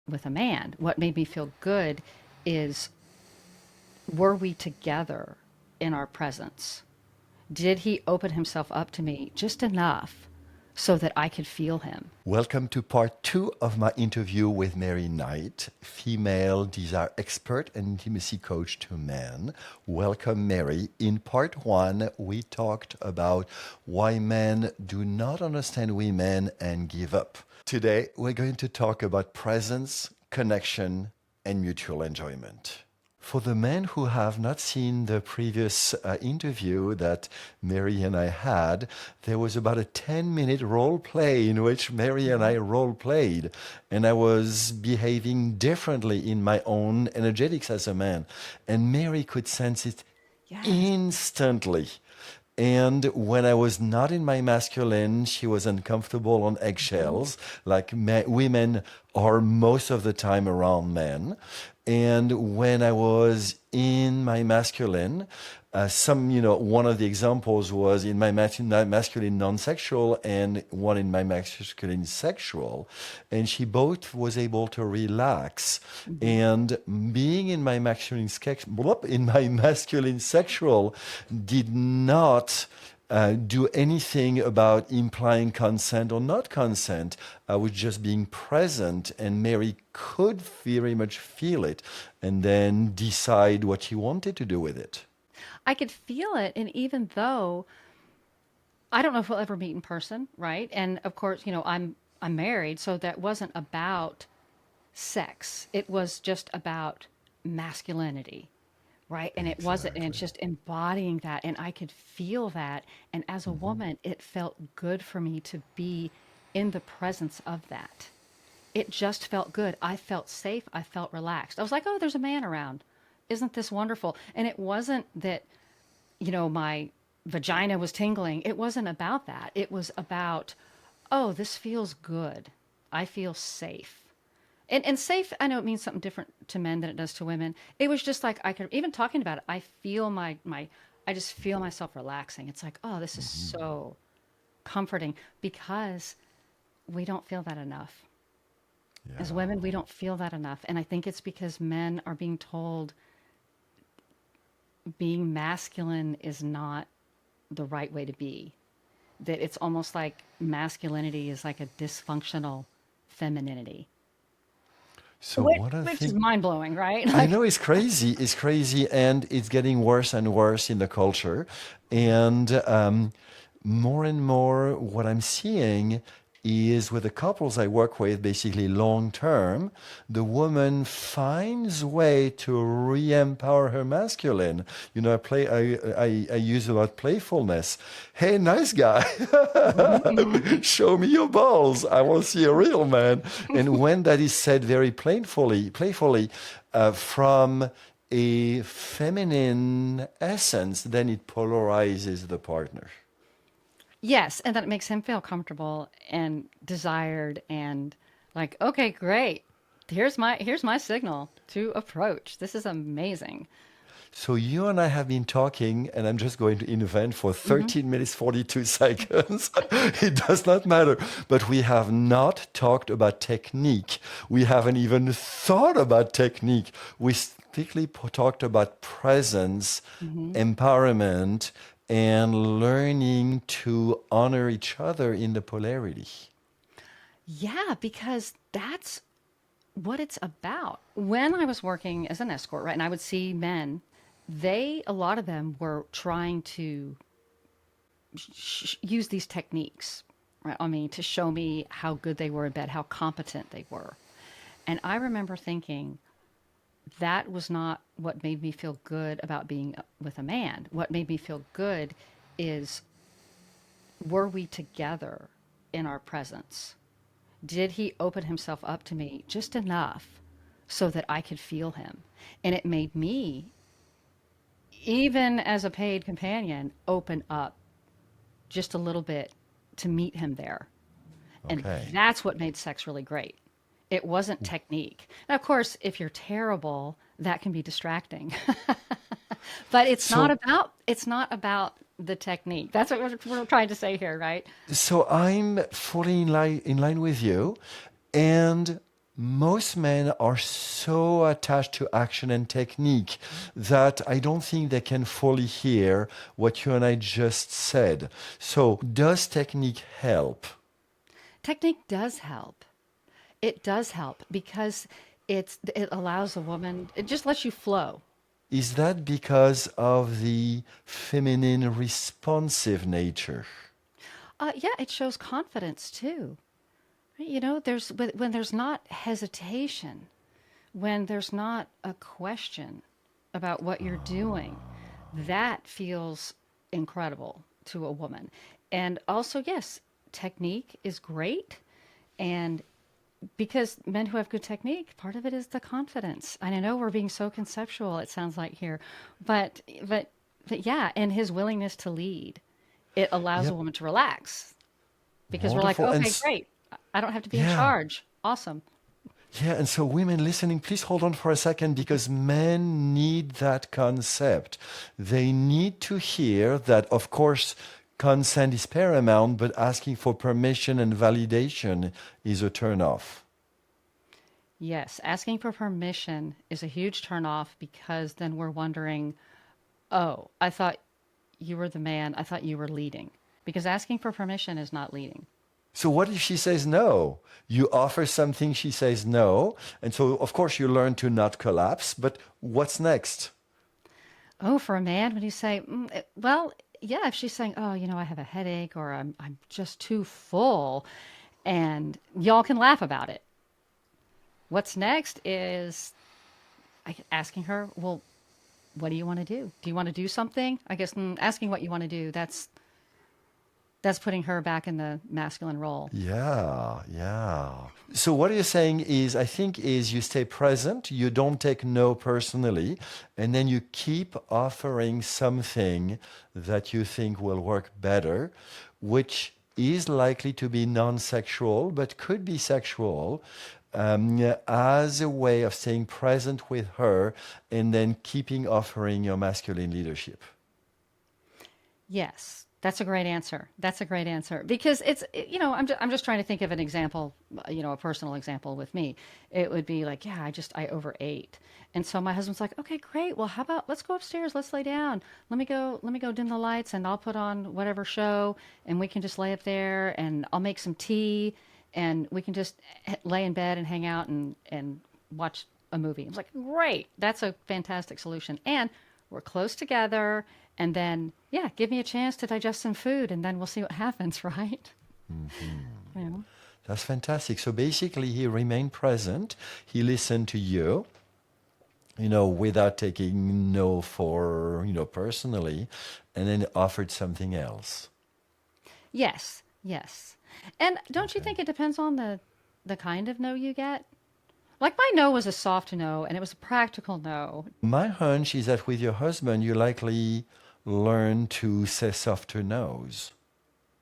with a man. What made me feel good is, were we together in our presence? Did he open himself up to me just enough so that I could feel him? Welcome to part two of my interview with Mary Knight, female desire expert and intimacy coach to men. Welcome, Mary. In part one, we talked about why men do not understand women and give up. Today, we're going to talk about presence, connection, and mutual enjoyment. For the men who have not seen the previous interview that Mary and I had, there was about a 10-minute role play in which Mary and I role played. And I was behaving differently in my own energetics as a man. And Mary could sense it Yes. instantly. And when I was not in my masculine, she was uncomfortable on eggshells, like women are most of the time around men. And when I was in my masculine, one of the examples was in my masculine non-sexual and one in my masculine sexual, and she both was able to relax. Mhm. And being in my masculine sexual did not do anything about implying consent or not consent. I was just being present, and Mary could very much feel it and then decide what she wanted to do with it. I could feel it. And even though I don't know if we'll ever meet in person, right? And of course, I'm married, so that wasn't about sex. It was just about masculinity, right? And it wasn't, and it's Exactly. just embodying that. And I could feel that. And as a woman, it felt good for me to be in the presence of that. It just felt good. I felt safe. I felt relaxed. I was like, oh, there's a man around. Isn't this wonderful? And it wasn't that, my vagina was tingling. It wasn't about that. It was about, oh, this feels good. I feel safe. And safe, I know it means something different to men than it does to women. It was just like I could, even talking about it, I feel I just feel myself relaxing. It's like, oh, this is so comforting because we don't feel that enough. As Yeah. women, we don't feel that enough. And I think it's because men are being told being masculine is not the right way to be. That it's almost like masculinity is like a dysfunctional femininity, So which, what I which is think mind blowing, right? I Like, know it's crazy, and it's getting worse and worse in the culture. And more and more, what I'm seeing is with the couples I work with, basically long term, the woman finds way to re-empower her masculine. I use a lot playfulness. Hey, nice guy, mhm, mhm. show me your balls. I want to see a real man. And when that is said very playfully, from a feminine essence, then it polarizes the partner. Yes, and that makes him feel comfortable and desired and like, okay, great. Here's my signal to approach. This is amazing. So you and I have been talking, and I'm just going to invent for Hmm. 13 minutes, 42 seconds. It does not matter. But we have not talked about technique. We haven't even thought about technique. We strictly talked about presence, Hmm. empowerment, and learning to honor each other in the polarity. Yeah, because that's what it's about. When I was working as an escort, right, and I would see men, a lot of them were trying to use these techniques, right, on me to show me how good they were in bed, how competent they were. And I remember thinking that was not what made me feel good about being with a man. What made me feel good is, were we together in our presence? Did he open himself up to me just enough so that I could feel him? And it made me, even as a paid companion, open up just a little bit to meet him there. And Okay. that's what made sex really great. It wasn't technique. Now, of course, if you're terrible, that can be distracting. But So it's not about the technique. That's what we're trying to say here, right? So I'm fully in line with you. And most men are so attached to action and technique that I don't think they can fully hear what you and I just said. So, does technique help? Technique does help. It does help because it allows a woman, it just lets you flow. Is that because of the feminine responsive nature? Yeah, it shows confidence too. Right? You know, when there's not hesitation, when there's not a question about what you're doing, that feels incredible to a woman. And also, yes, technique is great. And because men who have good technique, part of it is the confidence. And I know we're being so conceptual, it sounds like here, but but but yeah, and his willingness to lead, it allows a Yep, woman to relax because we're like, wonderful. okay, great, I don't have to be in Yeah, charge. Awesome. yeah. And so, women listening, please hold on for a second because men need that concept. They need to hear that, of course, consent is paramount, but asking for permission and validation is a turnoff. Yes, asking for permission is a huge turnoff because then we're wondering, oh, I thought you were the man. I thought you were leading. Because asking for permission is not leading. So what if she says no? You offer something, she says no. And so, of course, you learn to not collapse. But what's next? Oh, for a man, when you say, well, yeah, if she's saying, oh, you know, I have a headache or I'm just too full, and y'all can laugh about it. What's next is asking her, well, what do you want to do? Do you want to do something? I guess asking what you want to do, that's putting her back in the masculine role. Yeah, yeah. So what you're saying is, I think, is you stay present, you don't take no personally, and then you keep offering something that you think will work better, which is likely to be non-sexual, but could be sexual, as a way of staying present with her and then keeping offering your masculine leadership. Yes, that's a great answer. That's a great answer because you know, I'm just trying to think of an example, you know, a personal example with me. It would be like, yeah, I overate. And so my husband's like, okay, great. Well, how about let's go upstairs, let's lay down. Let me go dim the lights and I'll put on whatever show and we can just lay up there and I'll make some tea and we can just lay in bed and hang out and watch a movie. I was like, great. That's a fantastic solution. And we're close together. And then, yeah, give me a chance to digest some food and then we'll see what happens, right? You know? That's fantastic. So basically, he remained present. He listened to you, without taking no for, personally, and then offered something else. Yes, yes. And don't you Okay. think it depends on the kind of no you get? Like my no was a soft no and it was a practical no. My hunch is that with your husband, you likely learn to say softer no's.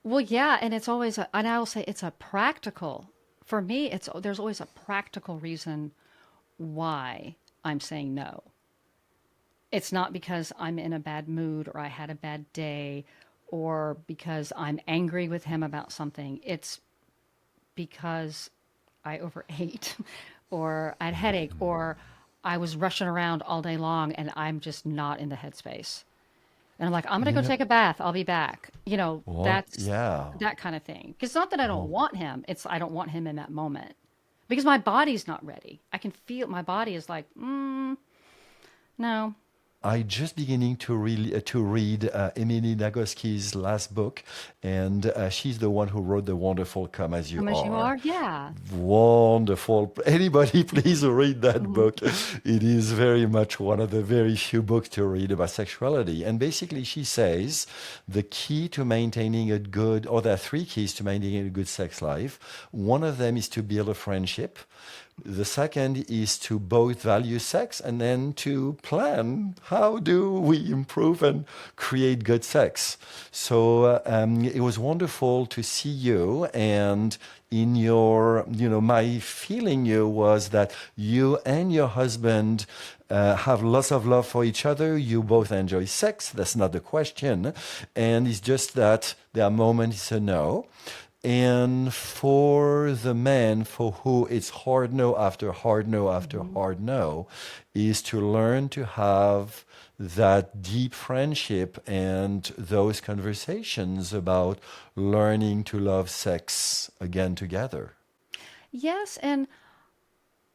Well, yeah, and it's always and I will say it's a practical. For me, it's there's always a practical reason why I'm saying no. It's not because I'm in a bad mood or I had a bad day or because I'm angry with him about something. It's because I overate or I had a headache or I was rushing around all day long and I'm just not in the headspace. And I'm like, I'm going to You go know, take a bath. I'll be back. You know, well, that's yeah. that kind of thing. It's not that I don't Well, want him. It's I don't want him in that moment because my body's not ready. I can feel my body is like, no. I just beginning to read Emily Nagoski's last book, and she's the one who wrote the wonderful "Come as You Come as you Are." are. Yeah. Wonderful. Anybody, please read that Mhm. book. It is very much one of the very few books to read about sexuality. And basically, she says the key to maintaining a good, or there are three keys to maintaining a good sex life. One of them is to build a friendship. The second is to both value sex and then to plan how do we improve and create good sex. So it was wonderful to see you, and in your, my feeling you was that you and your husband have lots of love for each other. You both enjoy sex. That's not the question. And it's just that there are moments it's a no. And for the men for who it's hard no after hard no after Mhm. hard no, is to learn to have that deep friendship and those conversations about learning to love sex again together. Yes, and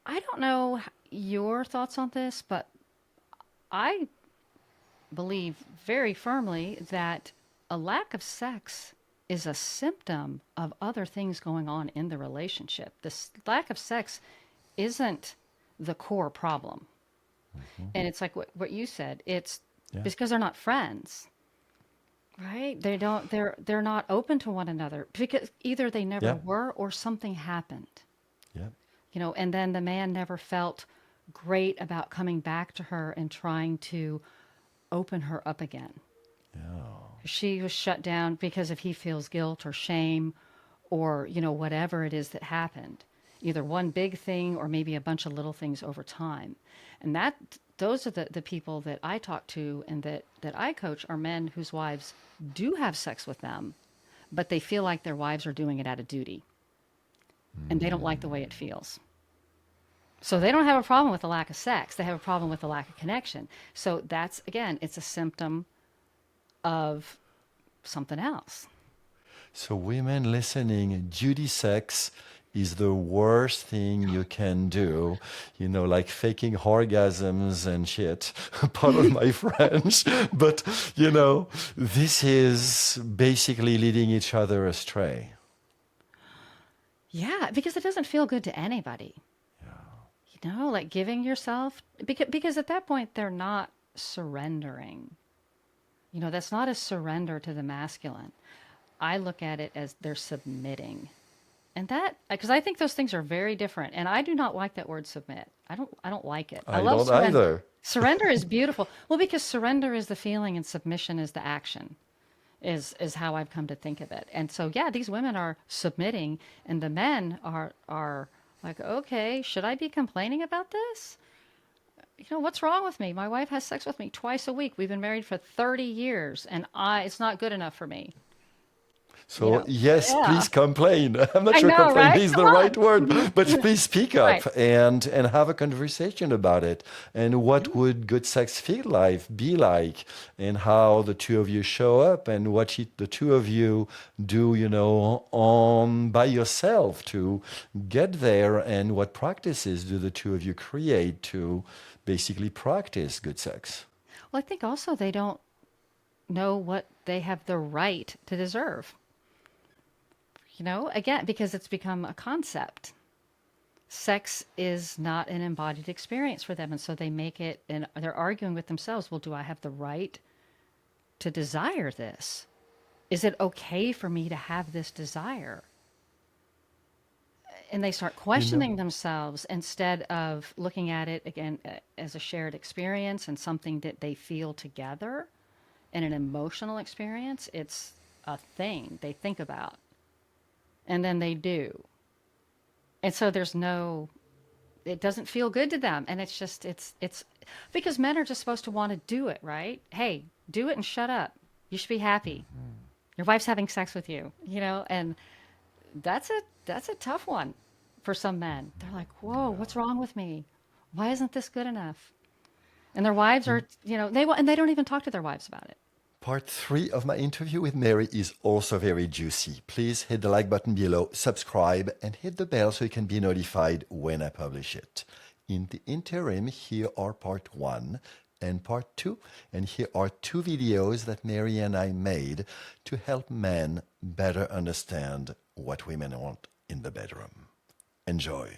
I don't know your thoughts on this, but I believe very firmly that a lack of sex is a symptom of other things going on in the relationship. This lack of sex isn't the core problem. Mhm. And it's like what you said, it's Yeah, because they're not friends, right? They're not open to one another because either they never yeah, were or something happened. yeah, And then the man never felt great about coming back to her and trying to open her up again. yeah. She was shut down because if he feels guilt or shame or, whatever it is that happened, either one big thing or maybe a bunch of little things over time. And those are the people that I talk to and that I coach are men whose wives do have sex with them, but they feel like their wives are doing it out of duty and they don't like the way it feels. So they don't have a problem with the lack of sex. They have a problem with the lack of connection. So that's, again, it's a symptom of something else. So, women listening, duty sex is the worst thing you can do. Like faking orgasms and shit. Pardon my French. But, this is basically leading each other astray. Yeah, because it doesn't feel good to anybody. Like giving yourself, because at that point, they're not surrendering. That's not a surrender to the masculine. I look at it as they're submitting. And that, because I think those things are very different. And I do not like that word submit. I don't like it. I I love don't surrender. either. Surrender is beautiful. Well, because surrender is the feeling and submission is the action, is how I've come to think of it. And so, yeah, these women are submitting, and the men are like, okay, should I be complaining about this? What's wrong with me? My wife has sex with me twice a week. We've been married for 30 years, and it's not good enough for me. So, yes, Yeah. please complain. I'm not I sure know, complain right? is Come the right on. word, but please speak up Right. and have a conversation about it. And what Yeah. would good sex be like, and how the two of you show up, and what the two of you do, on by yourself to get there, and what practices do the two of you create to basically practice good sex. Well, I think also they don't know what they have the right to deserve. Again, because it's become a concept. Sex is not an embodied experience for them. And so they make it, and they're arguing with themselves, well, do I have the right to desire this? Is it okay for me to have this desire? And they start You know, questioning themselves instead of looking at it again as a shared experience and something that they feel together and an emotional experience. It's a thing they think about and then they do. And so it doesn't feel good to them. And it's because men are just supposed to want to do it, right? Hey, do it and shut up. You should be happy. Your wife's having sex with you, and that's a tough one for some men. They're like, "Whoa, what's wrong with me? Why isn't this good enough?" And their wives are, and they don't even talk to their wives about it. Part 3 of my interview with Mary is also very juicy. Please hit the like button below, subscribe, and hit the bell so you can be notified when I publish it. In the interim, here are part 1 and part 2, and here are 2 videos that Mary and I made to help men better understand what women want in the bedroom. Enjoy.